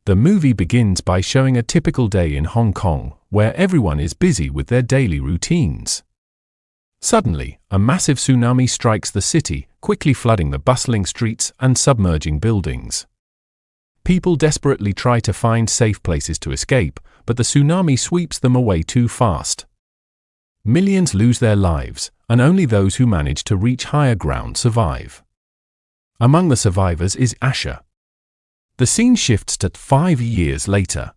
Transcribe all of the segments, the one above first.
The movie begins by showing a typical day in Hong Kong, where everyone is busy with their daily routines. Suddenly, a massive tsunami strikes the city, quickly flooding the bustling streets and submerging buildings. People desperately try to find safe places to escape, but the tsunami sweeps them away too fast. Millions lose their lives, and only those who manage to reach higher ground survive. Among the survivors is Asha. The scene shifts to 5 years later.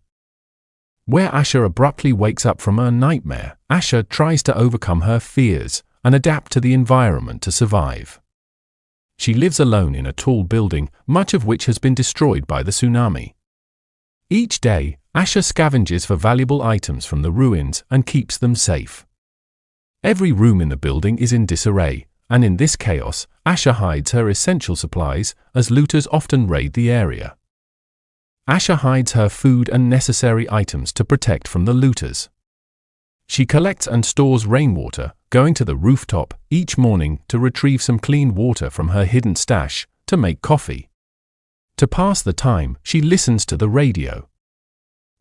Where Asha abruptly wakes up from a nightmare, Asha tries to overcome her fears and adapt to the environment to survive. She lives alone in a tall building, much of which has been destroyed by the tsunami. Each day, Asha scavenges for valuable items from the ruins and keeps them safe. Every room in the building is in disarray, and in this chaos, Asha hides her essential supplies, as looters often raid the area. Asha hides her food and necessary items to protect from the looters. She collects and stores rainwater, going to the rooftop each morning to retrieve some clean water from her hidden stash to make coffee. To pass the time, she listens to the radio.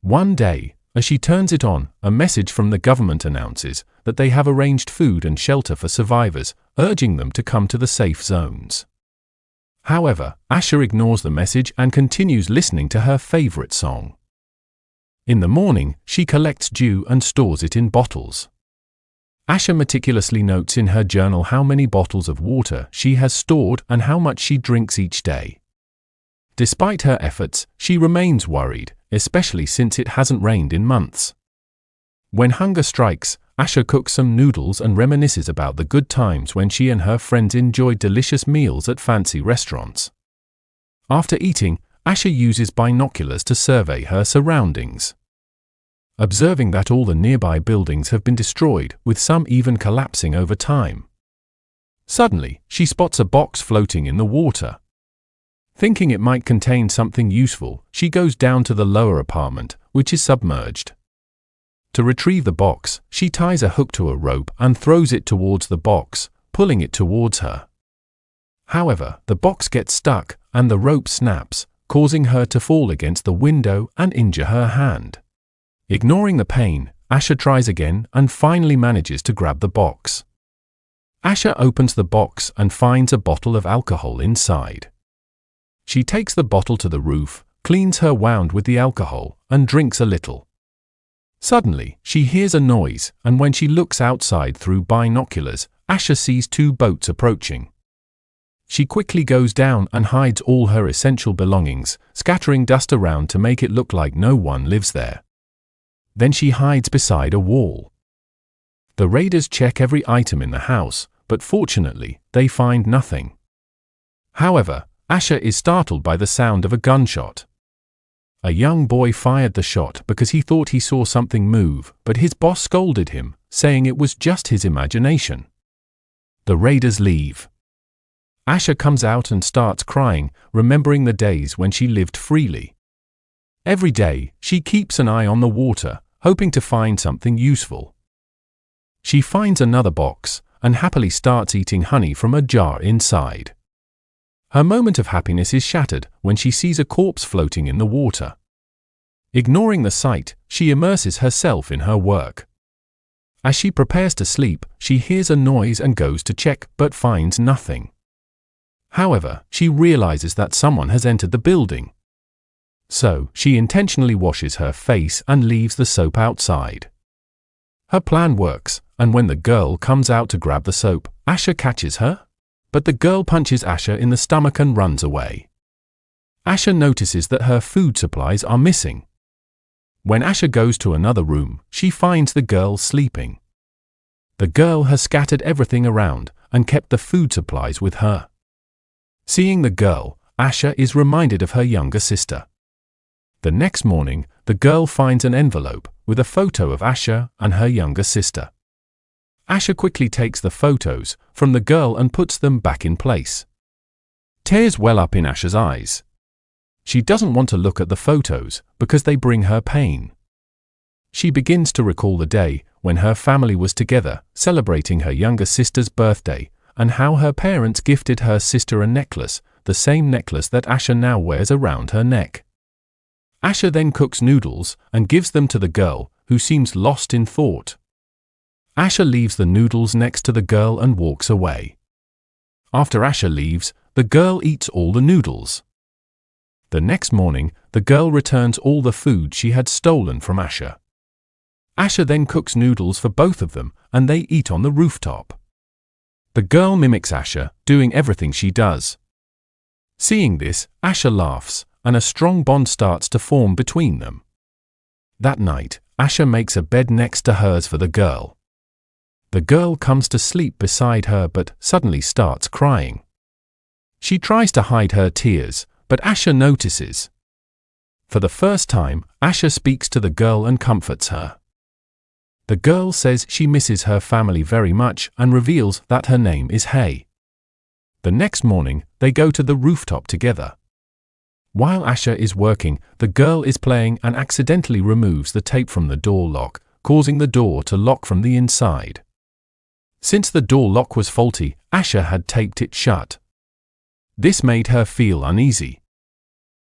One day, as she turns it on, a message from the government announces that they have arranged food and shelter for survivors, urging them to come to the safe zones. However, Asha ignores the message and continues listening to her favorite song. In the morning, she collects dew and stores it in bottles. Asha meticulously notes in her journal how many bottles of water she has stored and how much she drinks each day. Despite her efforts, she remains worried, especially since it hasn't rained in months. When hunger strikes, Asha cooks some noodles and reminisces about the good times when she and her friends enjoyed delicious meals at fancy restaurants. After eating, Asha uses binoculars to survey her surroundings. Observing that all the nearby buildings have been destroyed, with some even collapsing over time. Suddenly, she spots a box floating in the water. Thinking it might contain something useful, she goes down to the lower apartment, which is submerged. To retrieve the box, she ties a hook to a rope and throws it towards the box, pulling it towards her. However, the box gets stuck, and the rope snaps, causing her to fall against the window and injure her hand. Ignoring the pain, Asha tries again and finally manages to grab the box. Asha opens the box and finds a bottle of alcohol inside. She takes the bottle to the roof, cleans her wound with the alcohol, and drinks a little. Suddenly, she hears a noise, and when she looks outside through binoculars, Asha sees 2 boats approaching. She quickly goes down and hides all her essential belongings, scattering dust around to make it look like no one lives there. Then she hides beside a wall. The raiders check every item in the house, but fortunately, they find nothing. However, Asha is startled by the sound of a gunshot. A young boy fired the shot because he thought he saw something move, but his boss scolded him, saying it was just his imagination. The raiders leave. Asha comes out and starts crying, remembering the days when she lived freely. Every day, she keeps an eye on the water, hoping to find something useful. She finds another box, and happily starts eating honey from a jar inside. Her moment of happiness is shattered when she sees a corpse floating in the water. Ignoring the sight, she immerses herself in her work. As she prepares to sleep, she hears a noise and goes to check, but finds nothing. However, she realizes that someone has entered the building. So, she intentionally washes her face and leaves the soap outside. Her plan works, and when the girl comes out to grab the soap, Asha catches her. But the girl punches Asha in the stomach and runs away. Asha notices that her food supplies are missing. When Asha goes to another room, she finds the girl sleeping. The girl has scattered everything around and kept the food supplies with her. Seeing the girl, Asha is reminded of her younger sister. The next morning, the girl finds an envelope with a photo of Asha and her younger sister. Asha quickly takes the photos from the girl and puts them back in place. Tears well up in Asha's eyes. She doesn't want to look at the photos because they bring her pain. She begins to recall the day when her family was together, celebrating her younger sister's birthday, and how her parents gifted her sister a necklace, the same necklace that Asha now wears around her neck. Asha then cooks noodles and gives them to the girl, who seems lost in thought. Asha leaves the noodles next to the girl and walks away. After Asha leaves, the girl eats all the noodles. The next morning, the girl returns all the food she had stolen from Asha. Asha then cooks noodles for both of them, and they eat on the rooftop. The girl mimics Asha, doing everything she does. Seeing this, Asha laughs, and a strong bond starts to form between them. That night, Asha makes a bed next to hers for the girl. The girl comes to sleep beside her but suddenly starts crying. She tries to hide her tears, but Asha notices. For the first time, Asha speaks to the girl and comforts her. The girl says she misses her family very much and reveals that her name is Hai. The next morning, they go to the rooftop together. While Asha is working, the girl is playing and accidentally removes the tape from the door lock, causing the door to lock from the inside. Since the door lock was faulty, Asha had taped it shut. This made her feel uneasy.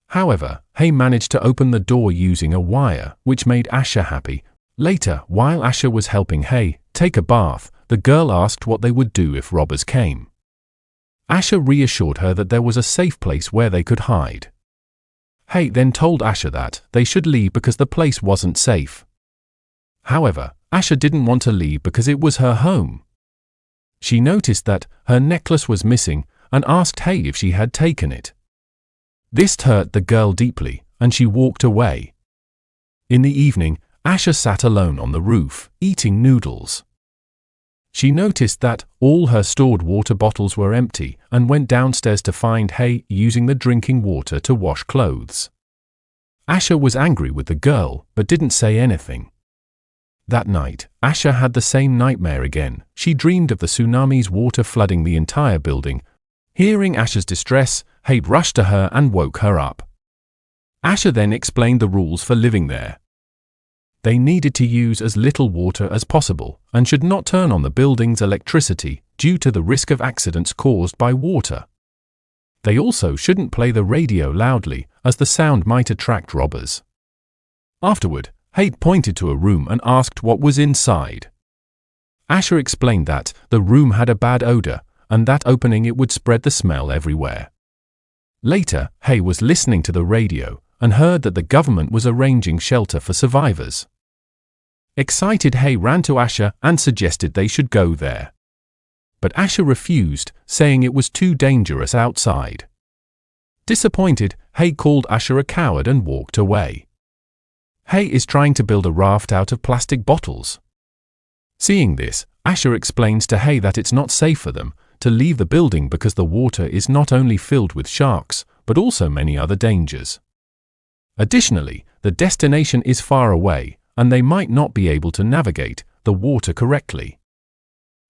However, Hai managed to open the door using a wire, which made Asha happy. Later, while Asha was helping Hai take a bath, the girl asked what they would do if robbers came. Asha reassured her that there was a safe place where they could hide. Hai then told Asha that they should leave because the place wasn't safe. However, Asha didn't want to leave because it was her home. She noticed that her necklace was missing and asked Hai if she had taken it. This hurt the girl deeply, and she walked away. In the evening, Asha sat alone on the roof, eating noodles. She noticed that all her stored water bottles were empty and went downstairs to find Hai using the drinking water to wash clothes. Asha was angry with the girl, but didn't say anything. That night, Asha had the same nightmare again. She dreamed of the tsunami's water flooding the entire building. Hearing Asha's distress, Hai rushed to her and woke her up. Asha then explained the rules for living there. They needed to use as little water as possible and should not turn on the building's electricity due to the risk of accidents caused by water. They also shouldn't play the radio loudly, as the sound might attract robbers. Afterward, Hai pointed to a room and asked what was inside. Asha explained that the room had a bad odor and that opening it would spread the smell everywhere. Later, Hai was listening to the radio and heard that the government was arranging shelter for survivors. Excited, Hai ran to Asha and suggested they should go there. But Asha refused, saying it was too dangerous outside. Disappointed, Hai called Asha a coward and walked away. Hai is trying to build a raft out of plastic bottles. Seeing this, Asha explains to Hai that it's not safe for them to leave the building because the water is not only filled with sharks, but also many other dangers. Additionally, the destination is far away, and they might not be able to navigate the water correctly.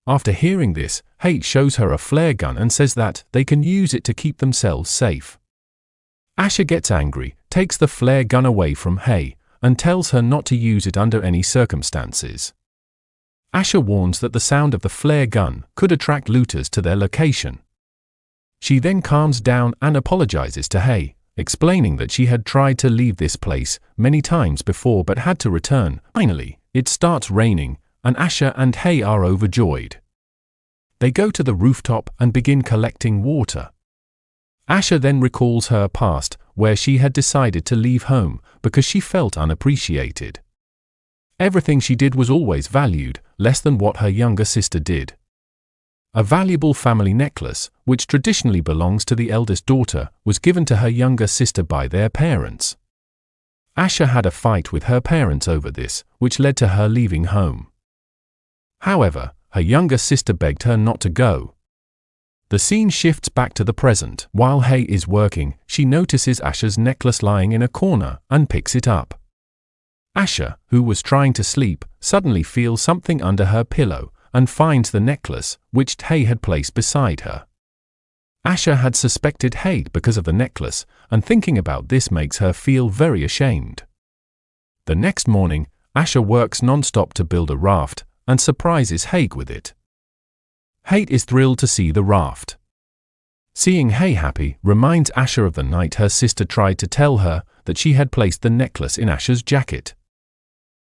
After hearing this, Hai shows her a flare gun and says that they can use it to keep themselves safe. Asha gets angry, takes the flare gun away from Hai, and tells her not to use it under any circumstances. Asha warns that the sound of the flare gun could attract looters to their location. She then calms down and apologizes to Hai, explaining that she had tried to leave this place many times before but had to return. Finally, it starts raining, and Asha and Hai are overjoyed. They go to the rooftop and begin collecting water. Asha then recalls her past, where she had decided to leave home because she felt unappreciated. Everything she did was always valued, less than what her younger sister did. A valuable family necklace, which traditionally belongs to the eldest daughter, was given to her younger sister by their parents. Asha had a fight with her parents over this, which led to her leaving home. However, her younger sister begged her not to go. The scene shifts back to the present. While Hai is working, she notices Asha's necklace lying in a corner and picks it up. Asha, who was trying to sleep, suddenly feels something under her pillow and finds the necklace, which Hai had placed beside her. Asha had suspected Hai because of the necklace, and thinking about this makes her feel very ashamed. The next morning, Asha works non-stop to build a raft and surprises Hai with it. Hai is thrilled to see the raft. Seeing Hai happy reminds Asha of the night her sister tried to tell her that she had placed the necklace in Asha's jacket.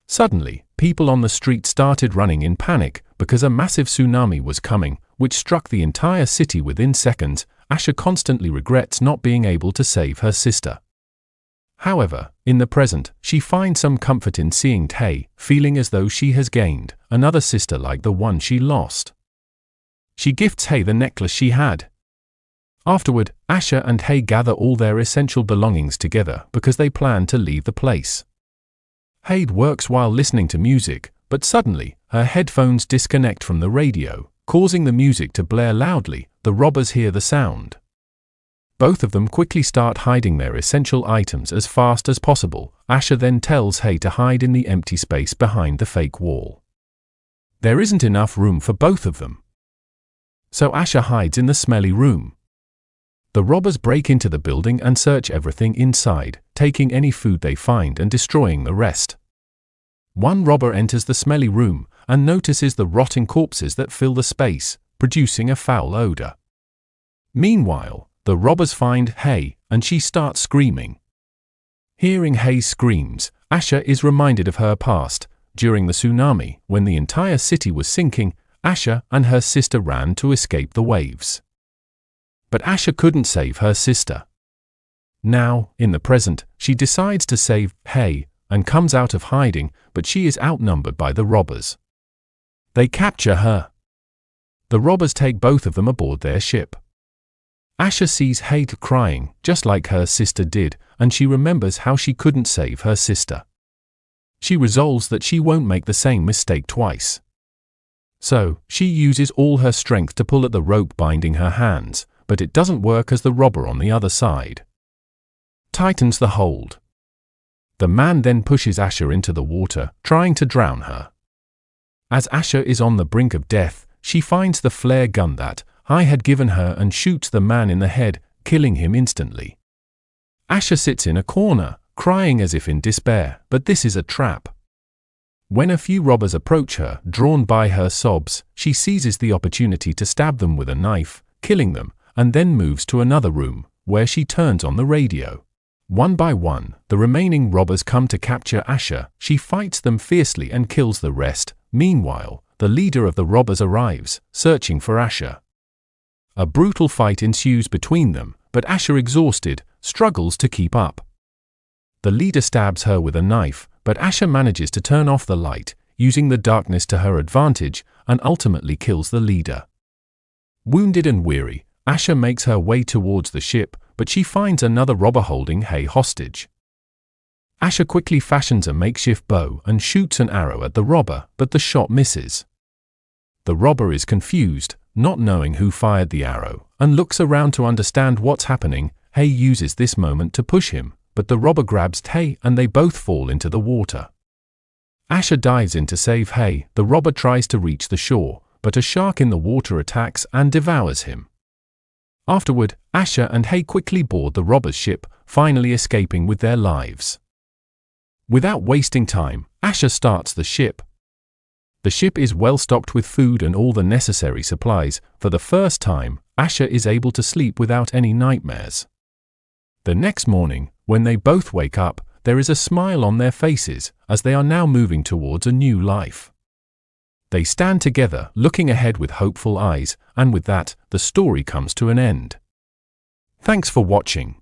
Suddenly, people on the street started running in panic because a massive tsunami was coming, which struck the entire city within seconds. Asha constantly regrets not being able to save her sister. However, in the present, she finds some comfort in seeing Hai, feeling as though she has gained another sister like the one she lost. She gifts Hai the necklace she had. Afterward, Asha and Hai gather all their essential belongings together because they plan to leave the place. Hai works while listening to music, but suddenly, her headphones disconnect from the radio, causing the music to blare loudly. The robbers hear the sound. Both of them quickly start hiding their essential items as fast as possible. Asha then tells Hai to hide in the empty space behind the fake wall. There isn't enough room for both of them. So Asha hides in the smelly room. The robbers break into the building and search everything inside, taking any food they find and destroying the rest. One robber enters the smelly room and notices the rotting corpses that fill the space, producing a foul odor. Meanwhile, the robbers find Hai, and she starts screaming. Hearing Hai's screams, Asha is reminded of her past. During the tsunami, when the entire city was sinking, Asha and her sister ran to escape the waves. But Asha couldn't save her sister. Now, in the present, she decides to save Hai and comes out of hiding, but she is outnumbered by the robbers. They capture her. The robbers take both of them aboard their ship. Asha sees Hai crying, just like her sister did, and she remembers how she couldn't save her sister. She resolves that she won't make the same mistake twice. So, she uses all her strength to pull at the rope binding her hands, but it doesn't work as the robber on the other side tightens the hold. The man then pushes Asha into the water, trying to drown her. As Asha is on the brink of death, she finds the flare gun that Hai had given her and shoots the man in the head, killing him instantly. Asha sits in a corner, crying as if in despair, but this is a trap. When a few robbers approach her, drawn by her sobs, she seizes the opportunity to stab them with a knife, killing them, and then moves to another room, where she turns on the radio. One by one, the remaining robbers come to capture Asha. She fights them fiercely and kills the rest. Meanwhile, the leader of the robbers arrives, searching for Asha. A brutal fight ensues between them, but Asha, exhausted, struggles to keep up. The leader stabs her with a knife, but Asha manages to turn off the light, using the darkness to her advantage, and ultimately kills the leader. Wounded and weary, Asha makes her way towards the ship, but she finds another robber holding Hai hostage. Asha quickly fashions a makeshift bow and shoots an arrow at the robber, but the shot misses. The robber is confused, not knowing who fired the arrow, and looks around to understand what's happening. Hai uses this moment to push him, but the robber grabs Hai and they both fall into the water. Asha dives in to save Hai. The robber tries to reach the shore, but a shark in the water attacks and devours him. Afterward, Asha and Hai quickly board the robber's ship, finally escaping with their lives. Without wasting time, Asha starts the ship. The ship is well stocked with food and all the necessary supplies. For the first time, Asha is able to sleep without any nightmares. The next morning, when they both wake up, there is a smile on their faces, as they are now moving towards a new life. They stand together, looking ahead with hopeful eyes, and with that, the story comes to an end. Thanks for watching.